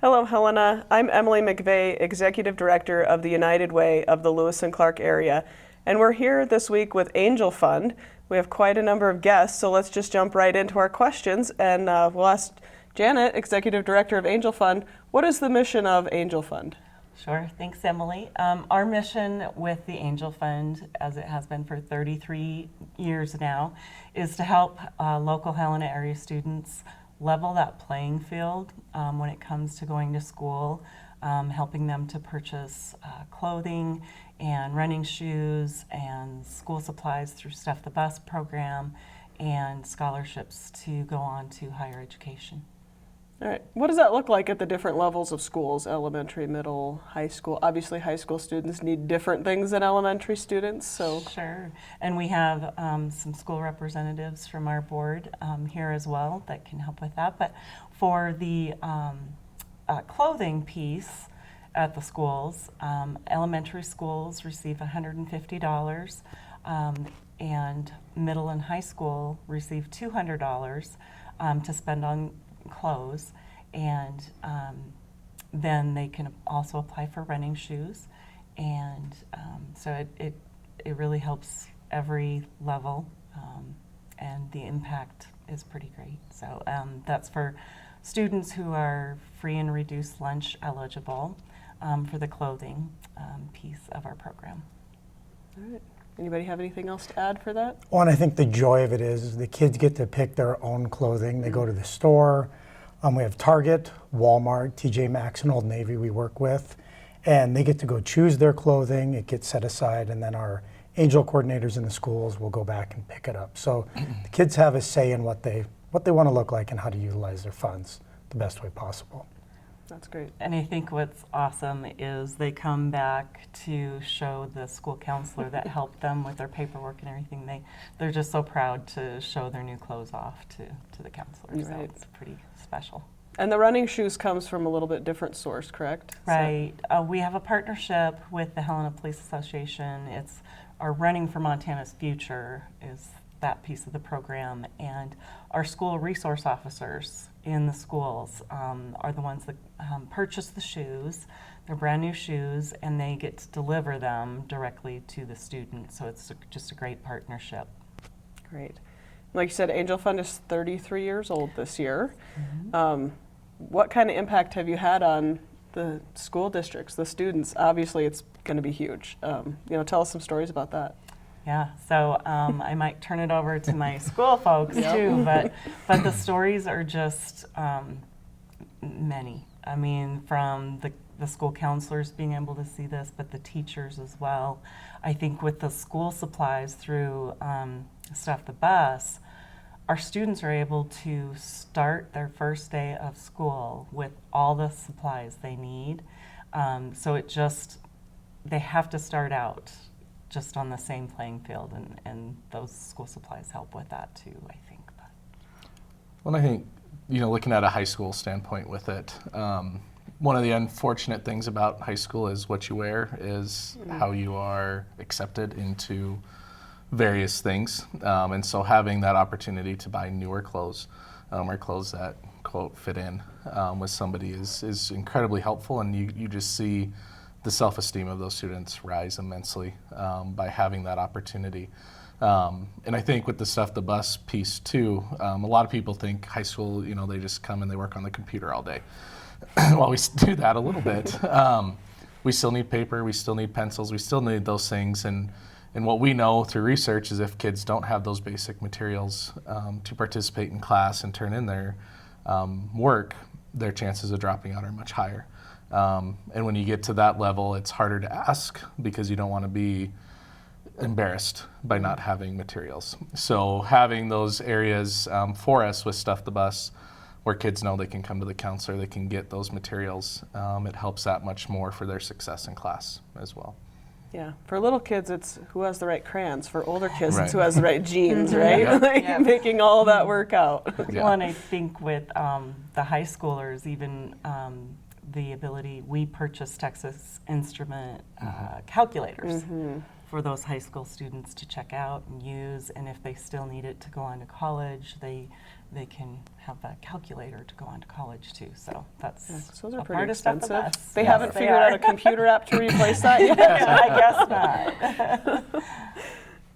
Hello, Helena. I'm Emily McVeigh, Executive Director of the United Way of the Lewis and Clark area, and we're here this week with Angel Fund. We have quite a number of guests, so let's just jump right into our questions, and we'll ask Janet, Executive Director of Angel Fund, what is the mission of Angel Fund? Sure, thanks Emily. Our mission with the Angel Fund, as it has been for 33 years now, is to help local Helena area students level that playing field when it comes to going to school, helping them to purchase clothing and running shoes and school supplies through Stuff the Bus program and scholarships to go on to higher education. All right. What does that look like at the different levels of schools, elementary, middle, high school? Obviously, high school students need different things than elementary students, so. Sure, and we have some school representatives from our board here as well that can help with that. But for the clothing piece at the schools, elementary schools receive $150, and middle and high school receive $200 to spend on clothes, and then they can also apply for running shoes, and so it really helps every level, and the impact is pretty great. So that's for students who are free and reduced lunch eligible for the clothing piece of our program. All right. Anybody have anything else to add for that? Well, and I think the joy of it is the kids get to pick their own clothing. They go to the store. We have Target, Walmart, TJ Maxx, and Old Navy we work with. And they get to go choose their clothing. It gets set aside, and then our Angel coordinators in the schools will go back and pick it up. So the kids have a say in what they want to look like and how to utilize their funds the best way possible. That's great. And I think what's awesome is they come back to show the school counselor that helped them with their paperwork and everything. They're just so proud to show their new clothes off to the counselor. Right. So it's pretty special. And the running shoes comes from a little bit different source, correct? Right. We have a partnership with the Helena Police Association. It's our Running for Montana's Future is that piece of the program, and our school resource officers in the schools are the ones that purchase the shoes. They're brand new shoes, and they get to deliver them directly to the student. So it's just a great partnership. Great. Like you said, Angel Fund is 33 years old this year. Mm-hmm. What kind of impact have you had on the school districts, the students? Obviously, it's going to be huge. Tell us some stories about that. Yeah, so I might turn it over to my school folks too, but the stories are just many. I mean, from the school counselors being able to see this, but the teachers as well. I think with the school supplies through Stuff the Bus, our students are able to start their first day of school with all the supplies they need. So they have to start out just on the same playing field, and those school supplies help with that too, I think. But. Well, I think, looking at a high school standpoint with it, one of the unfortunate things about high school is what you wear is how you are accepted into various things. And so having that opportunity to buy newer clothes, or clothes that, quote, fit in with somebody is incredibly helpful, and you just see the self-esteem of those students rise immensely by having that opportunity. And I think with the Stuff the Bus piece too, a lot of people think high school, they just come and they work on the computer all day. Well, we do that a little bit. We still need paper, we still need pencils, we still need those things. And what we know through research is if kids don't have those basic materials to participate in class and turn in their work, their chances of dropping out are much higher. And when you get to that level, it's harder to ask because you don't want to be embarrassed by not having materials. So having those areas for us with Stuff the Bus, where kids know they can come to the counselor, they can get those materials, it helps that much more for their success in class as well. Yeah, for little kids, it's who has the right crayons. For older kids, Right. it's who has the right jeans, right? Yeah. Like making all that work out. Yeah. Well, and I think with the high schoolers, even the ability, we purchase Texas Instrument calculators for those high school students to check out and use, and if they still need it to go on to college, they they can have a calculator to go on to college too. So that's So those are a pretty part of Stuff the expensive. Bus. They Yes, haven't they figured are. out a computer app to replace that yet. I guess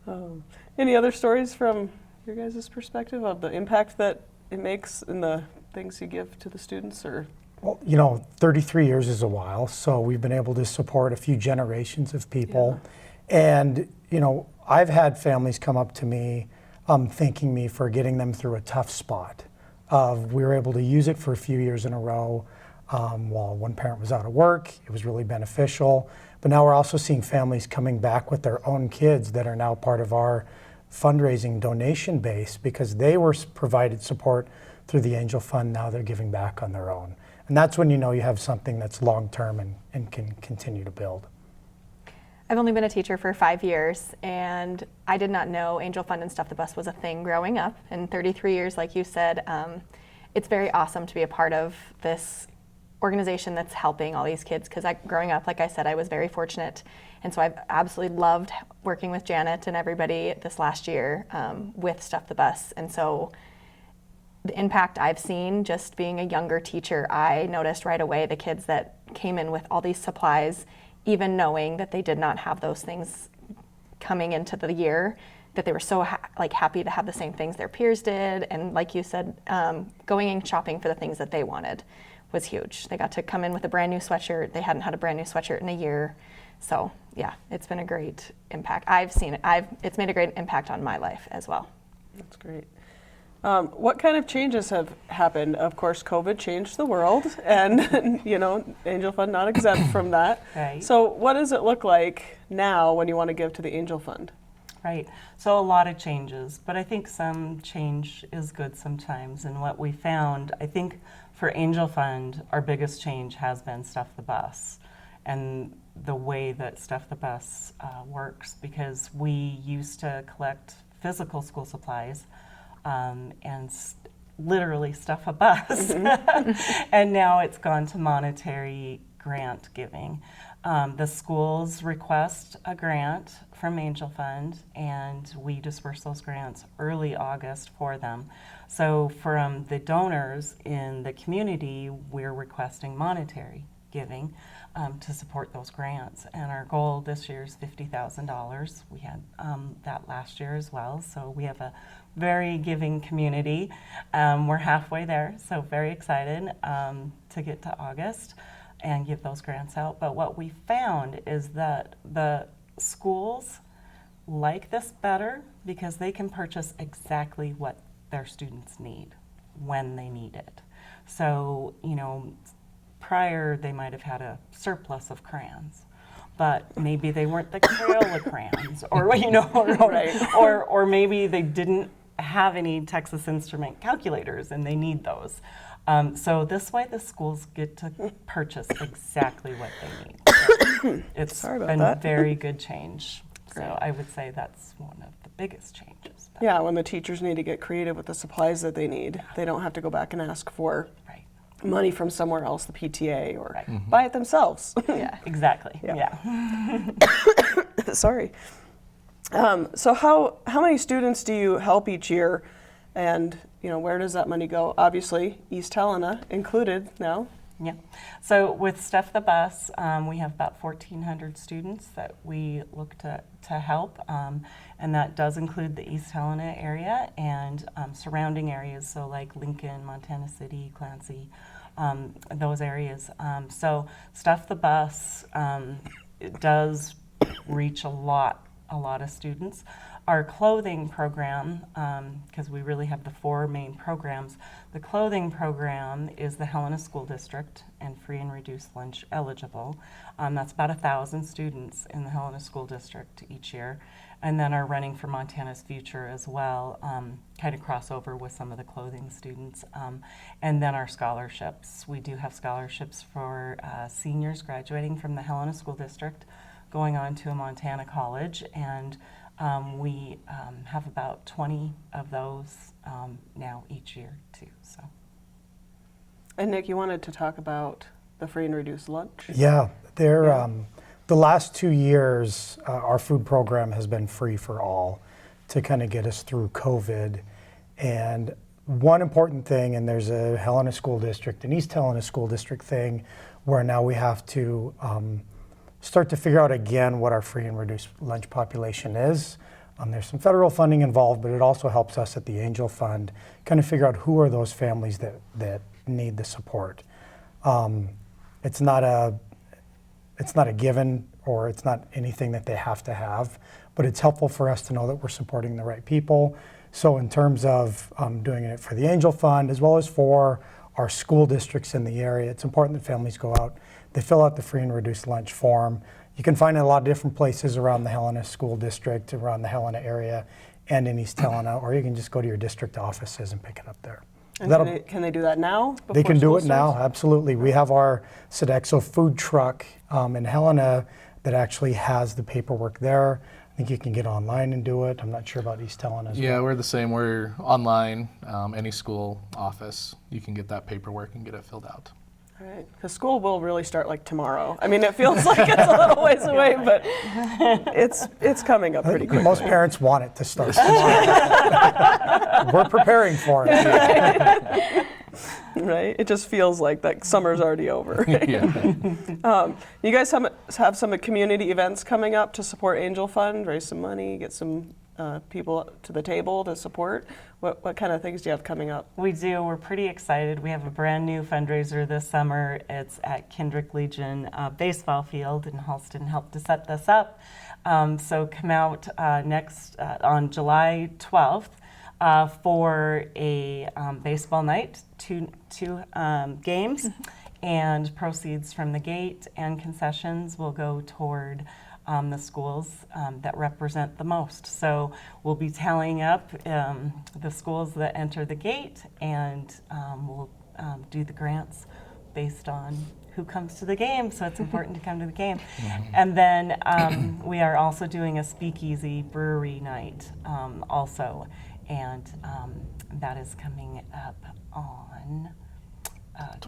not. Any other stories from your guys' perspective of the impact that it makes in the things you give to the students? Or Well, you know, 33 years is a while, so we've been able to support a few generations of people. And, you know, I've had families come up to me thanking me for getting them through a tough spot. We were able to use it for a few years in a row while one parent was out of work. It was really beneficial. But now we're also seeing families coming back with their own kids that are now part of our fundraising donation base because they were provided support through the Angel Fund. Now they're giving back on their own. And that's when you know you have something that's long-term and can continue to build. I've only been a teacher for 5 years, and I did not know Angel Fund and Stuff the Bus was a thing growing up. In 33 years, like you said, it's very awesome to be a part of this organization that's helping all these kids, because growing up, like I said, I was very fortunate. And so I've absolutely loved working with Janet and everybody this last year with Stuff the Bus. And so the impact I've seen just being a younger teacher, I noticed right away the kids that came in with all these supplies, even knowing that they did not have those things coming into the year, that they were so happy to have the same things their peers did. And like you said, going and shopping for the things that they wanted was huge. They got to come in with a brand new sweatshirt. They hadn't had a brand new sweatshirt in a year. So yeah, it's been a great impact. I've seen it. It's made a great impact on my life as well. that's great. What kind of changes have happened? Of course, COVID changed the world, and you know, Angel Fund not exempt from that. Right. So, what does it look like now when you want to give to the Angel Fund? Right. So a lot of changes, but I think some change is good sometimes. And what we found, I think for Angel Fund, our biggest change has been Stuff the Bus and the way that Stuff the Bus works, because we used to collect physical school supplies and literally stuff a bus. And now it's gone to monetary grant giving. The schools request a grant from Angel Fund, and we disperse those grants early August for them. So from the donors in the community, we're requesting monetary giving to support those grants. And our goal this year is $50,000. We had that last year as well. So we have a very giving community. We're halfway there, so very excited to get to August and give those grants out. But what we found is that the schools like this better because they can purchase exactly what their students need when they need it. So, you know, prior they might have had a surplus of crayons, but maybe they weren't the Crayola crayons, or you know, or maybe they didn't have any Texas Instrument calculators and they need those. So this way the schools get to purchase exactly what they need. So it's been a very good change. So I would say that's one of the biggest changes. Yeah, when the teachers need to get creative with the supplies that they need, they don't have to go back and ask for money from somewhere else, the PTA, or buy it themselves. Yeah, exactly. Yeah. Sorry. So how many students do you help each year, and you know, where does that money go? Obviously, East Helena included now. Yeah. So with Stuff the Bus, we have about 1,400 students that we look to help, and that does include the East Helena area and surrounding areas, so like Lincoln, Montana City, Clancy, those areas. So Stuff the Bus it does reach a lot of students. Our clothing program, because we really have the 4 main programs, the clothing program is the Helena School District and free and reduced lunch eligible. That's about 1,000 students in the Helena School District each year. And then our Running for Montana's Future as well, kind of crossover with some of the clothing students. And then our scholarships. We do have scholarships for seniors graduating from the Helena School District, going on to a Montana college, and we have about 20 of those now each year too. So. And Nick, you wanted to talk about the free and reduced lunch? Yeah, the last 2 years, our food program has been free for all to kind of get us through COVID. And one important thing, and there's a Helena School District, an East Helena School District thing, where now we have to start to figure out again what our free and reduced lunch population is. There's some federal funding involved, but it also helps us at the Angel Fund kind of figure out who are those families that need the support. It's not a given, or it's not anything that they have to have, but it's helpful for us to know that we're supporting the right people. So in terms of doing it for the Angel Fund, as well as for our school districts in the area, it's important that families go out, they fill out the free and reduced lunch form. You can find it in a lot of different places around the Helena School District, around the Helena area, and in East Helena, or you can just go to your district offices and pick it up there. And can they do that now? They can do before it school now, starts? absolutely. We have our Sodexo food truck in Helena that actually has the paperwork there. I think you can get online and do it. I'm not sure about East Helena as Yeah, well. we're the same. We're online, any school office. You can get that paperwork and get it filled out. All right, because school will really start like tomorrow. I mean, it feels like it's a little ways away, but it's coming up pretty quickly. Most parents want it to start tomorrow. We're preparing for it. Right? It just feels like that summer's already over. Yeah. You guys have some community events coming up to support Angel Fund, raise some money, get some people to the table to support. What kind of things do you have coming up? We do. We're pretty excited. We have a brand new fundraiser this summer. It's at Kendrick Legion baseball field, and Halston helped to set this up. So come out on July 12th for a baseball night, two games, and proceeds from the gate and concessions will go toward the schools that represent the most. So we'll be tallying up the schools that enter the gate, and we'll do the grants based on who comes to the game. So it's important to come to the game. And then we are also doing a speakeasy brewery night also, and that is coming up on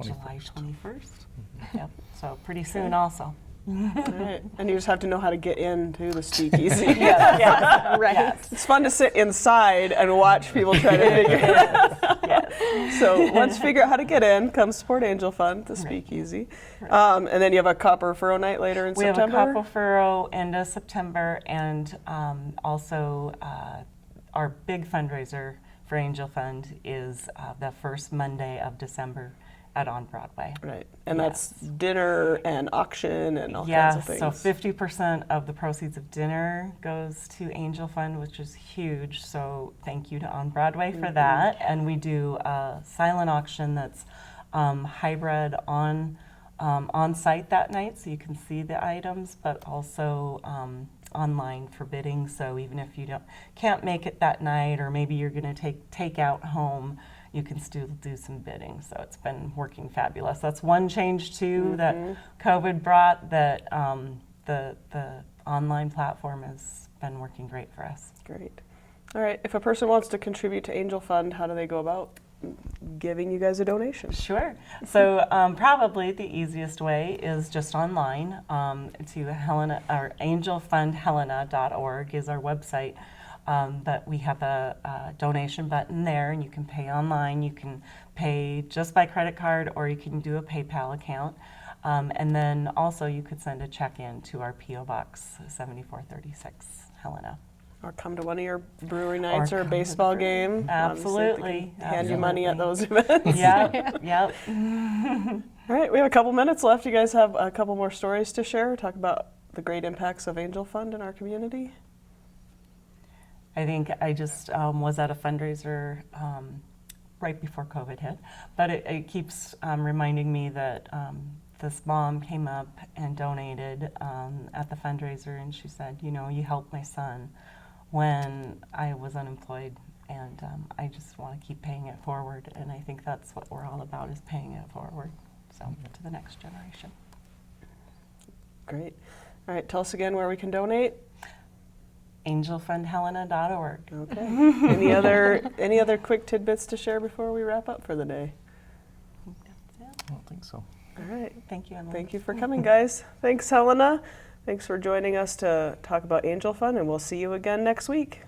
July 21st. Yep. So pretty soon also. All right. And you just have to know how to get into the speakeasy. Yes. Right. It's fun to sit inside and watch people try to figure it out. So once you figure out how to get in, come support Angel Fund, the speakeasy. And then you have a Copper Furrow night later in We September? have a Copper Furrow end of September, and also our big fundraiser for Angel Fund is the first Monday of December at On Broadway. Right. And Yes. that's dinner and auction and all kinds Yes, of things. so 50% of the proceeds of dinner goes to Angel Fund, which is huge. So thank you to On Broadway for that. And we do a silent auction that's hybrid on site that night, so you can see the items, but also online for bidding. So even if you can't make it that night, or maybe you're going to take out home, you can still do some bidding. So it's been working fabulous. That's one change too that COVID brought, that the online platform has been working great for us. Great. All right. If a person wants to contribute to Angel Fund, how do they go about giving you guys a donation? Sure. So probably the easiest way is just online to Helena, or angelfundhelena.org is our website. But we have a donation button there, and you can pay online. You can pay just by credit card, or you can do a PayPal account. And then also you could send a check in to our P.O. Box 7436, Helena. Or come to one of your brewery nights or a come to the baseball brewery. game. Absolutely. Obviously, they can hand you money at those Absolutely. events. Yep. All right. We have a couple minutes left. You guys have a couple more stories to share, talk about the great impacts of Angel Fund in our community. I think I just was at a fundraiser right before COVID hit, but it keeps reminding me that this mom came up and donated at the fundraiser, and she said, you know, you helped my son when I was unemployed, and I just want to keep paying it forward, and I think that's what we're all about, is paying it forward, so to the next generation. Great. All right. Tell us again where we can donate. angelfundhelena.org. Okay. Any other quick tidbits to share before we wrap up for the day? That's it. I don't think so. All right. Thank you, Emily. Thank you for coming, guys. Thanks, Helena. Thanks for joining us to talk about Angel Fund, and we'll see you again next week.